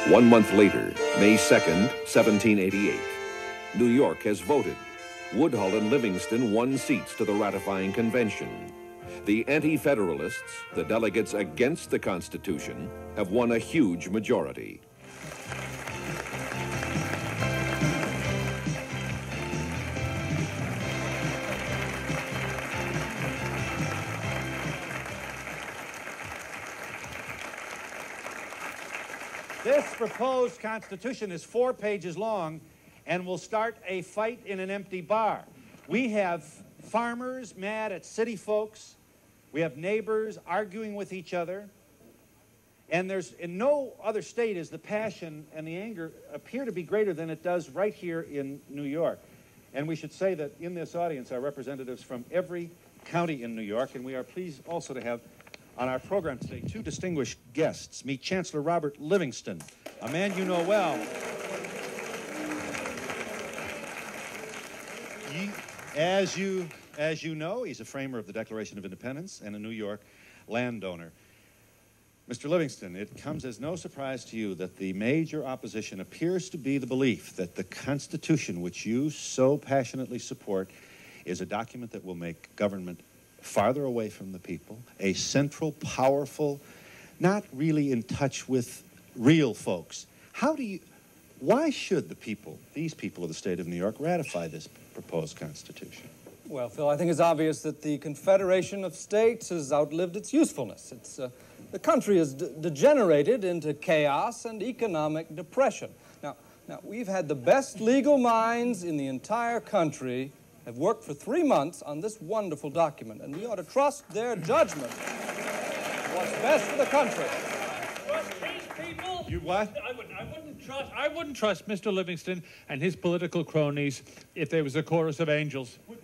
1 month later, May 2nd, 1788, New York has voted. Woodhull and Livingston won seats to the ratifying convention. The anti-federalists, the delegates against the Constitution, have won a huge majority. This proposed Constitution is 4 pages long and will start a fight in an empty bar. We have farmers mad at city folks. We have neighbors arguing with each other. And in no other state is the passion and the anger appear to be greater than it does right here in New York. And we should say that in this audience are representatives from every county in New York, and we are pleased also to have on our program today 2 distinguished guests. Meet Chancellor Robert Livingston, a man you know well. As you know, he's a framer of the Declaration of Independence and a New York landowner. Mr. Livingston, it comes as no surprise to you that the major opposition appears to be the belief that the Constitution, which you so passionately support, is a document that will make government farther away from the people, a central, powerful, not really in touch with real folks. Why should the people, these people of the state of New York, ratify this proposed Constitution? Well, Phil, I think it's obvious that the Confederation of States has outlived its usefulness. The country has degenerated into chaos and economic depression. Now, we've had the best legal minds in the entire country have worked for 3 months on this wonderful document, and we ought to trust their judgment. What's best for the country. Trust these people? You what? I wouldn't trust Mr. Livingston and his political cronies if there was a chorus of angels. Well,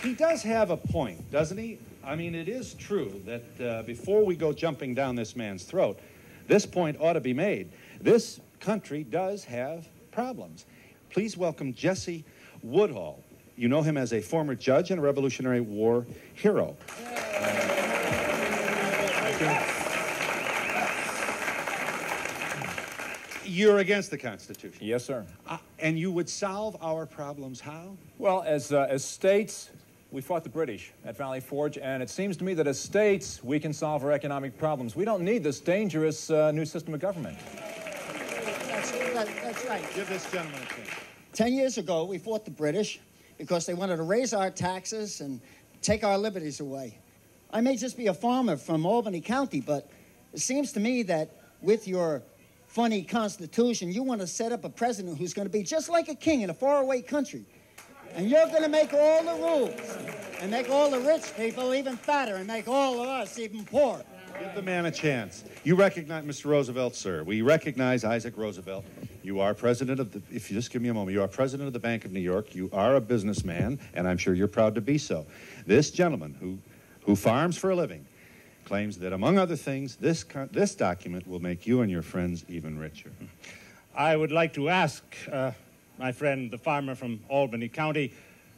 he does have a point, doesn't he? I mean, it is true that before we go jumping down this man's throat, this point ought to be made. This country does have problems. Please welcome Jesse Woodhull. You know him as a former judge and a Revolutionary War hero. You're against the Constitution. Yes, sir. And you would solve our problems how? Well, as states, we fought the British at Valley Forge, and it seems to me that as states, we can solve our economic problems. We don't need this dangerous new system of government. That's right. Give this gentleman a chance. 10 years ago, we fought the British because they wanted to raise our taxes and take our liberties away. I may just be a farmer from Albany County, but it seems to me that with your funny Constitution, you want to set up a president who's going to be just like a king in a faraway country. And you're going to make all the rules and make all the rich people even fatter and make all of us even poorer. Give the man a chance. You recognize Mr. Roosevelt, sir. We recognize Isaac Roosevelt. You are president of the, if you just give me a moment, you are president of the Bank of New York. You are a businessman, and I'm sure you're proud to be so. This gentleman who farms for a living claims that, among other things, this document will make you and your friends even richer. I would like to ask my friend, the farmer from Albany County,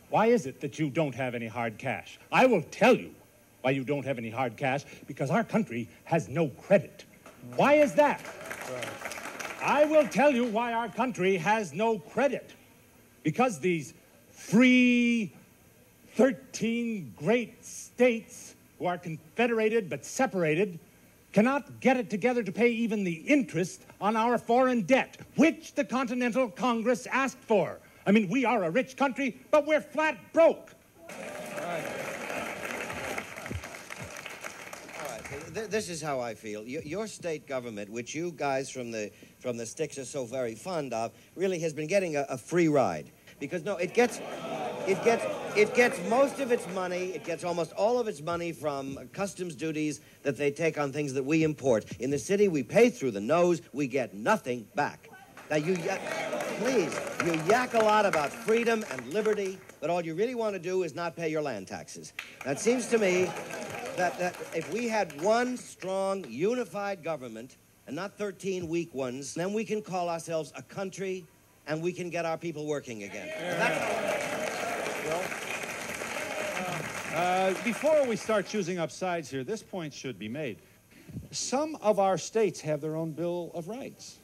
why is it that you don't have any hard cash? I will tell you why you don't have any hard cash, because our country has no credit. Why is that? I will tell you why our country has no credit. Because these free 13 great states who are confederated but separated cannot get it together to pay even the interest on our foreign debt, which the Continental Congress asked for. I mean, we are a rich country, but we're flat broke. This is how I feel. Your state government, which you guys from the sticks are so very fond of, really has been getting a free ride. Because no, it gets most of its money, it gets almost all of its money from customs duties that they take on things that we import. In the city, we pay through the nose, we get nothing back. Now, please, you yak a lot about freedom and liberty, but all you really want to do is not pay your land taxes. That seems to me that if we had one strong, unified government, and not 13 weak ones, then we can call ourselves a country, and we can get our people working again. Before we start choosing up sides here, this point should be made. Some of our states have their own Bill of Rights.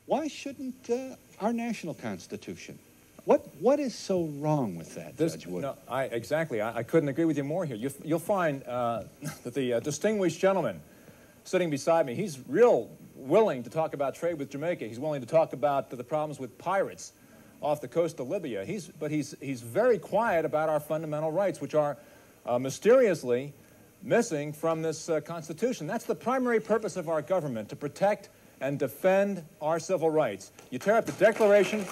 Why shouldn't our national Constitution? What is so wrong with that, Judge Wood? No, exactly. I couldn't agree with you more here. You'll find that the distinguished gentleman sitting beside me, he's real willing to talk about trade with Jamaica. He's willing to talk about the problems with pirates off the coast of Libya. But he's very quiet about our fundamental rights, which are mysteriously missing from this Constitution. That's the primary purpose of our government, to protect and defend our civil rights. You tear up the Declaration...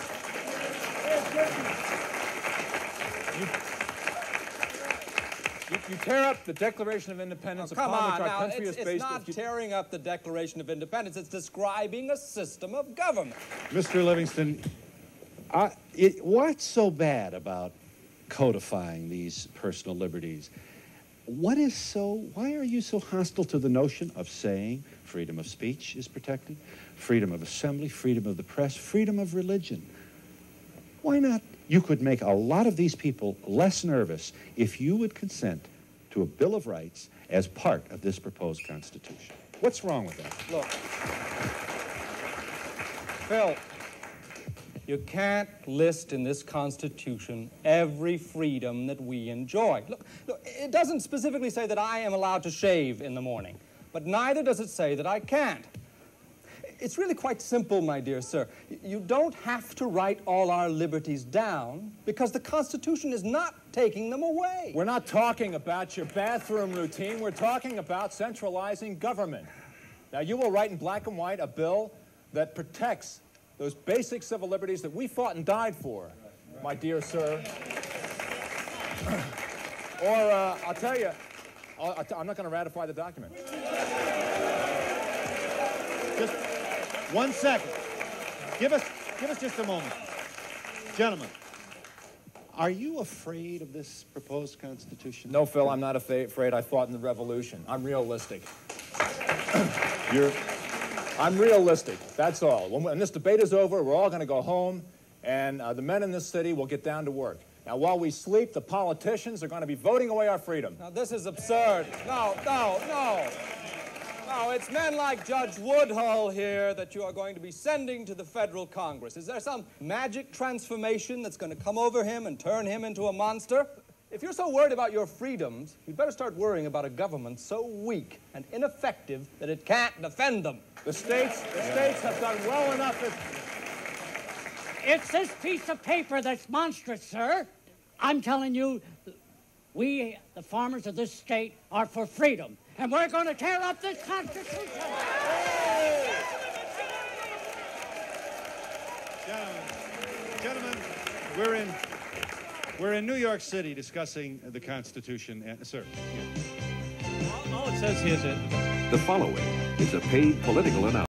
You tear up the Declaration of Independence upon which our country is based. It's not tearing up the Declaration of Independence. It's describing a system of government. Mr. Livingston, what's so bad about codifying these personal liberties? Why are you so hostile to the notion of saying freedom of speech is protected, freedom of assembly, freedom of the press, freedom of religion? Why not? You could make a lot of these people less nervous if you would consent to a Bill of Rights as part of this proposed Constitution. What's wrong with that? Look, Phil, you can't list in this Constitution every freedom that we enjoy. Look, it doesn't specifically say that I am allowed to shave in the morning, but neither does it say that I can't. It's really quite simple, my dear sir. You don't have to write all our liberties down because the Constitution is not taking them away. We're not talking about your bathroom routine. We're talking about centralizing government. Now, you will write in black and white a bill that protects those basic civil liberties that we fought and died for, my dear sir. Or, I'll tell you, I'm not going to ratify the document. Just 1 second. Give us just a moment. Gentlemen, are you afraid of this proposed Constitution? No, Phil, I'm not afraid. I fought in the Revolution. I'm realistic. I'm realistic, that's all. When this debate is over, we're all going to go home, and the men in this city will get down to work. Now, while we sleep, the politicians are going to be voting away our freedom. Now, this is absurd. No. No, it's men like Judge Woodhull here that you are going to be sending to the federal Congress. Is there some magic transformation that's going to come over him and turn him into a monster? If you're so worried about your freedoms, you'd better start worrying about a government so weak and ineffective that it can't defend them. The states have done well enough. It's this piece of paper that's monstrous, sir. I'm telling you, we, the farmers of this state, are for freedom. And we're going to tear up this Constitution. Gentlemen, we're in New York City discussing the Constitution. Sir. All it says here is that The following is a paid political announcement.